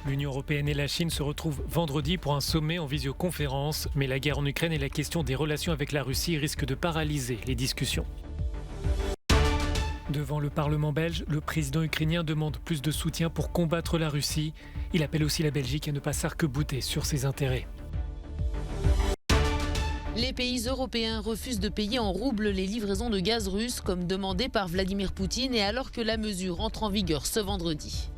L'Union européenne et la Chine se retrouvent vendredi pour un sommet en visioconférence, mais la guerre en Ukraine et la question des relations avec la Russie risquent de paralyser les discussions. Devant le Parlement belge, le président ukrainien demande plus de soutien pour combattre la Russie. Il appelle aussi la Belgique à ne pas s'arc-bouter sur ses intérêts. Les pays européens refusent de payer en roubles les livraisons de gaz russe comme demandé par Vladimir Poutine et alors que la mesure entre en vigueur ce vendredi.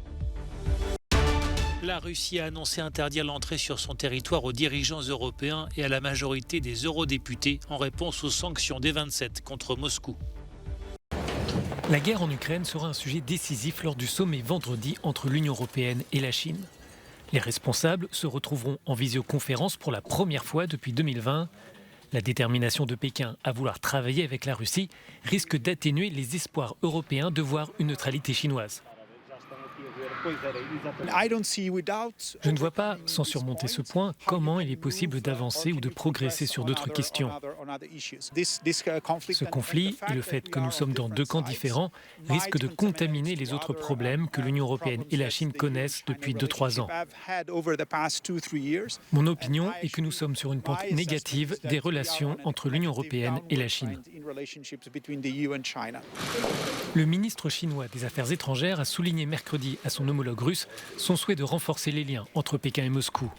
La Russie a annoncé interdire l'entrée sur son territoire aux dirigeants européens et à la majorité des eurodéputés en réponse aux sanctions des 27 contre Moscou. La guerre en Ukraine sera un sujet décisif lors du sommet vendredi entre l'Union européenne et la Chine. Les responsables se retrouveront en visioconférence pour la première fois depuis 2020. La détermination de Pékin à vouloir travailler avec la Russie risque d'atténuer les espoirs européens de voir une neutralité chinoise. Je ne vois pas, sans surmonter ce point, comment il est possible d'avancer ou de progresser sur d'autres questions. Ce conflit et le fait que nous sommes dans deux camps différents risquent de contaminer les autres problèmes que l'Union européenne et la Chine connaissent depuis 2-3 ans. Mon opinion est que nous sommes sur une pente négative des relations entre l'Union européenne et la Chine. Le ministre chinois des Affaires étrangères a souligné mercredi à son homologue russe son souhait de renforcer les liens entre Pékin et Moscou.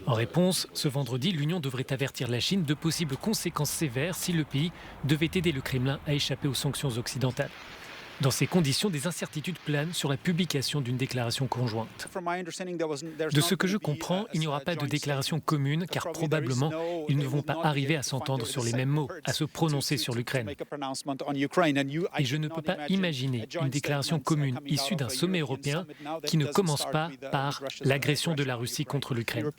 En réponse, ce vendredi, l'Union devrait avertir la Chine de possibles conséquences sévères si le pays devait aider le Kremlin à échapper aux sanctions occidentales. Dans ces conditions, des incertitudes planent sur la publication d'une déclaration conjointe. De ce que je comprends, il n'y aura pas de déclaration commune car probablement ils ne vont pas arriver à s'entendre sur les mêmes mots, à se prononcer sur l'Ukraine. Et je ne peux pas imaginer une déclaration commune issue d'un sommet européen qui ne commence pas par l'agression de la Russie contre l'Ukraine.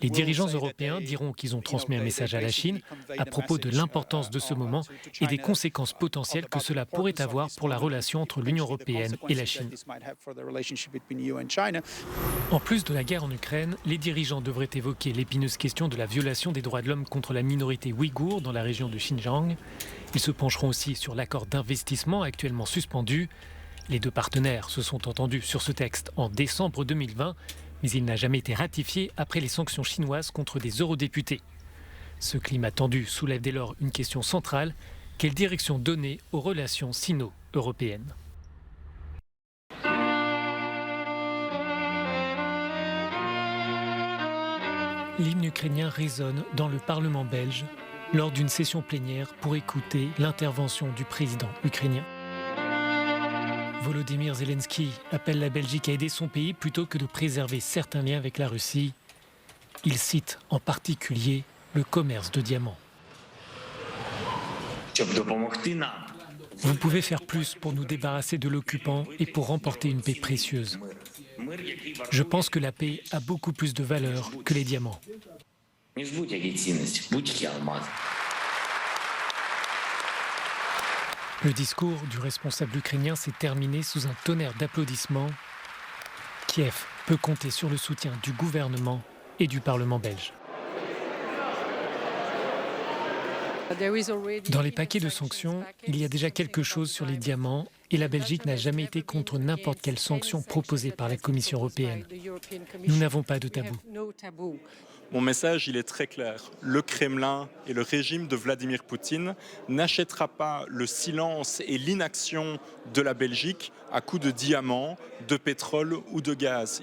Les dirigeants européens diront qu'ils ont transmis un message à la Chine à propos de l'importance de ce moment et des conséquences potentielles que cela pourrait avoir pour la relation entre l'Union européenne et la Chine. En plus de la guerre en Ukraine, les dirigeants devraient évoquer l'épineuse question de la violation des droits de l'homme contre la minorité ouïghour dans la région de Xinjiang. Ils se pencheront aussi sur l'accord d'investissement actuellement suspendu. Les deux partenaires se sont entendus sur ce texte en décembre 2020, mais il n'a jamais été ratifié après les sanctions chinoises contre des eurodéputés. Ce climat tendu soulève dès lors une question centrale. Quelle direction donner aux relations sino-européennes ? L'hymne ukrainien résonne dans le Parlement belge lors d'une session plénière pour écouter l'intervention du président ukrainien. Volodymyr Zelensky appelle la Belgique à aider son pays plutôt que de préserver certains liens avec la Russie. Il cite en particulier le commerce de diamants. Vous pouvez faire plus pour nous débarrasser de l'occupant et pour remporter une paix précieuse. Je pense que la paix a beaucoup plus de valeur que les diamants. Le discours du responsable ukrainien s'est terminé sous un tonnerre d'applaudissements. Kiev peut compter sur le soutien du gouvernement et du Parlement belge. Dans les paquets de sanctions, il y a déjà quelque chose sur les diamants et la Belgique n'a jamais été contre n'importe quelle sanction proposée par la Commission européenne. Nous n'avons pas de tabou. Mon message, il est très clair. Le Kremlin et le régime de Vladimir Poutine n'achètera pas le silence et l'inaction de la Belgique à coups de diamants, de pétrole ou de gaz.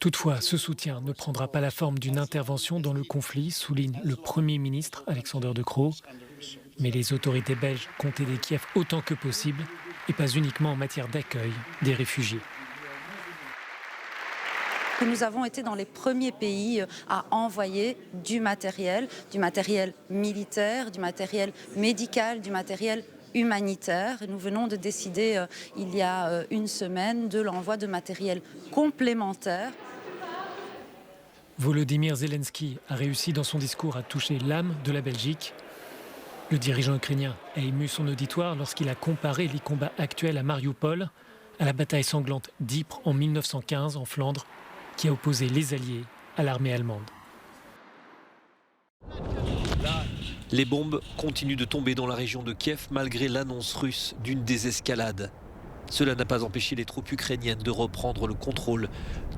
Toutefois, ce soutien ne prendra pas la forme d'une intervention dans le conflit, souligne le Premier ministre Alexander De Croo. Mais les autorités belges comptent aider Kiev autant que possible et pas uniquement en matière d'accueil des réfugiés. Nous avons été dans les premiers pays à envoyer du matériel militaire, du matériel médical, du matériel humanitaire. Nous venons de décider il y a une semaine de l'envoi de matériel complémentaire. Volodymyr Zelensky a réussi dans son discours à toucher l'âme de la Belgique. Le dirigeant ukrainien a ému son auditoire lorsqu'il a comparé les combats actuels à Mariupol à la bataille sanglante d'Ypres en 1915 en Flandre, qui a opposé les Alliés à l'armée allemande. Les bombes continuent de tomber dans la région de Kiev malgré l'annonce russe d'une désescalade. Cela n'a pas empêché les troupes ukrainiennes de reprendre le contrôle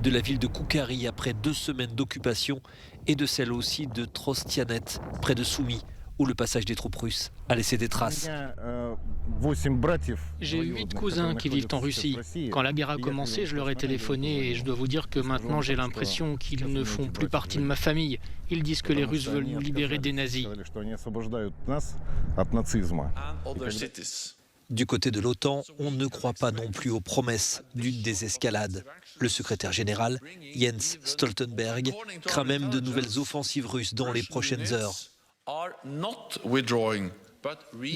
de la ville de Koukari après 2 semaines d'occupation et de celle aussi de Trostianets, près de Soumy, où le passage des troupes russes a laissé des traces. J'ai 8 cousins qui vivent en Russie. Quand la guerre a commencé, je leur ai téléphoné et je dois vous dire que maintenant j'ai l'impression qu'ils ne font plus partie de ma famille. Ils disent que les Russes veulent nous libérer des nazis. Du côté de l'OTAN, on ne croit pas non plus aux promesses d'une désescalade. Le secrétaire général, Jens Stoltenberg, craint même de nouvelles offensives russes dans les prochaines heures.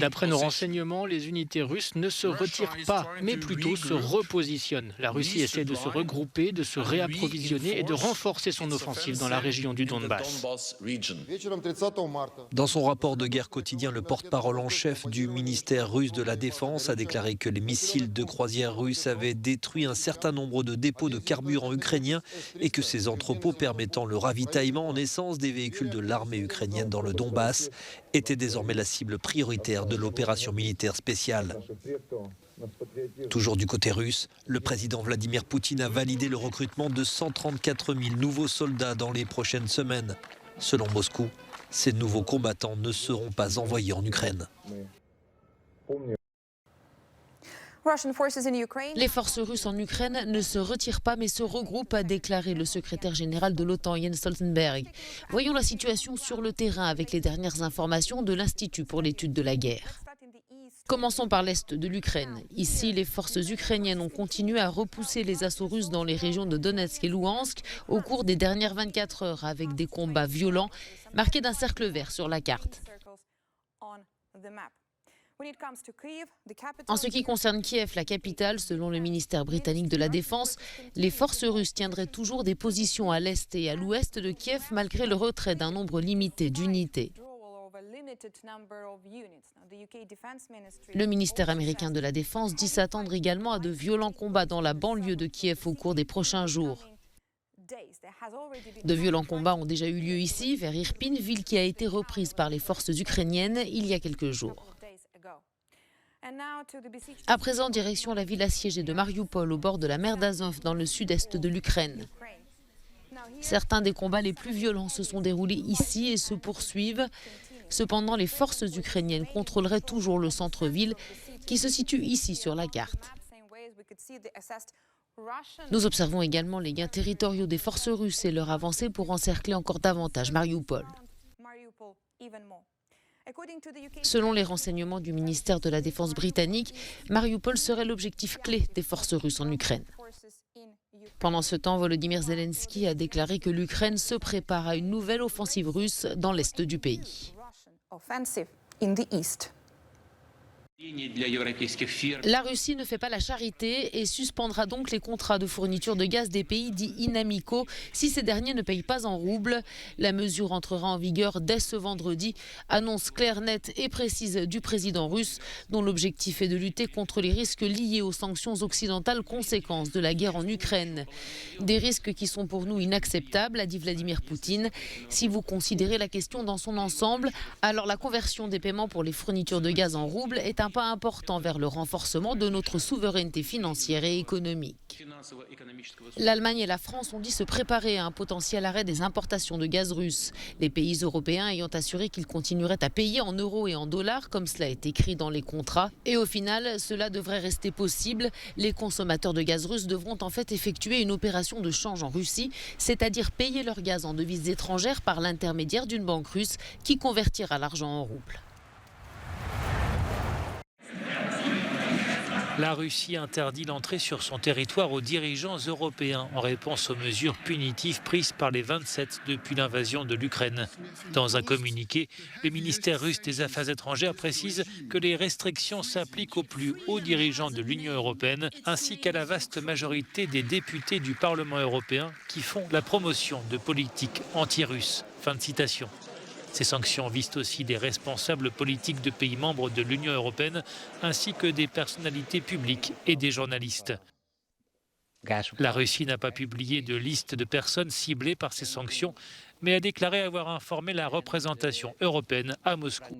D'après nos renseignements, les unités russes ne se retirent pas, mais plutôt se repositionnent. La Russie essaie de se regrouper, de se réapprovisionner et de renforcer son offensive dans la région du Donbass. Dans son rapport de guerre quotidien, le porte-parole en chef du ministère russe de la Défense a déclaré que les missiles de croisière russes avaient détruit un certain nombre de dépôts de carburant ukrainiens et que ces entrepôts permettant le ravitaillement en essence des véhicules de l'armée ukrainienne dans le Donbass étaient désormais la cible prioritaire de l'opération militaire spéciale. Toujours du côté russe, le président Vladimir Poutine a validé le recrutement de 134 000 nouveaux soldats dans les prochaines semaines. Selon Moscou, ces nouveaux combattants ne seront pas envoyés en Ukraine. Les forces russes en Ukraine ne se retirent pas mais se regroupent, a déclaré le secrétaire général de l'OTAN, Jens Stoltenberg. Voyons la situation sur le terrain avec les dernières informations de l'Institut pour l'étude de la guerre. Commençons par l'est de l'Ukraine. Ici, les forces ukrainiennes ont continué à repousser les assauts russes dans les régions de Donetsk et Louhansk au cours des dernières 24 heures avec des combats violents marqués d'un cercle vert sur la carte. En ce qui concerne Kiev, la capitale, selon le ministère britannique de la Défense, les forces russes tiendraient toujours des positions à l'est et à l'ouest de Kiev malgré le retrait d'un nombre limité d'unités. Le ministère américain de la Défense dit s'attendre également à de violents combats dans la banlieue de Kiev au cours des prochains jours. De violents combats ont déjà eu lieu ici, vers Irpin, ville qui a été reprise par les forces ukrainiennes il y a quelques jours. À présent, direction la ville assiégée de Mariupol, au bord de la mer d'Azov, dans le sud-est de l'Ukraine. Certains des combats les plus violents se sont déroulés ici et se poursuivent. Cependant, les forces ukrainiennes contrôleraient toujours le centre-ville, qui se situe ici sur la carte. Nous observons également les gains territoriaux des forces russes et leur avancée pour encercler encore davantage Mariupol. Selon les renseignements du ministère de la Défense britannique, Mariupol serait l'objectif clé des forces russes en Ukraine. Pendant ce temps, Volodymyr Zelensky a déclaré que l'Ukraine se prépare à une nouvelle offensive russe dans l'est du pays. La Russie ne fait pas la charité et suspendra donc les contrats de fourniture de gaz des pays dits inamicaux si ces derniers ne payent pas en roubles. La mesure entrera en vigueur dès ce vendredi, annonce claire, nette et précise du président russe, dont l'objectif est de lutter contre les risques liés aux sanctions occidentales conséquences de la guerre en Ukraine. Des risques qui sont pour nous inacceptables, a dit Vladimir Poutine. Si vous considérez la question dans son ensemble, alors la conversion des paiements pour les fournitures de gaz en roubles est un pas important vers le renforcement de notre souveraineté financière et économique. L'Allemagne et la France ont dit se préparer à un potentiel arrêt des importations de gaz russe. Les pays européens ayant assuré qu'ils continueraient à payer en euros et en dollars, comme cela est écrit dans les contrats. Et au final, cela devrait rester possible. Les consommateurs de gaz russe devront en fait effectuer une opération de change en Russie, c'est-à-dire payer leur gaz en devises étrangères par l'intermédiaire d'une banque russe qui convertira l'argent en roubles. La Russie interdit l'entrée sur son territoire aux dirigeants européens en réponse aux mesures punitives prises par les 27 depuis l'invasion de l'Ukraine. Dans un communiqué, le ministère russe des Affaires étrangères précise que les restrictions s'appliquent aux plus hauts dirigeants de l'Union européenne ainsi qu'à la vaste majorité des députés du Parlement européen qui font la promotion de politiques anti-russes. Fin de citation. Ces sanctions visent aussi des responsables politiques de pays membres de l'Union européenne, ainsi que des personnalités publiques et des journalistes. La Russie n'a pas publié de liste de personnes ciblées par ces sanctions, mais a déclaré avoir informé la représentation européenne à Moscou.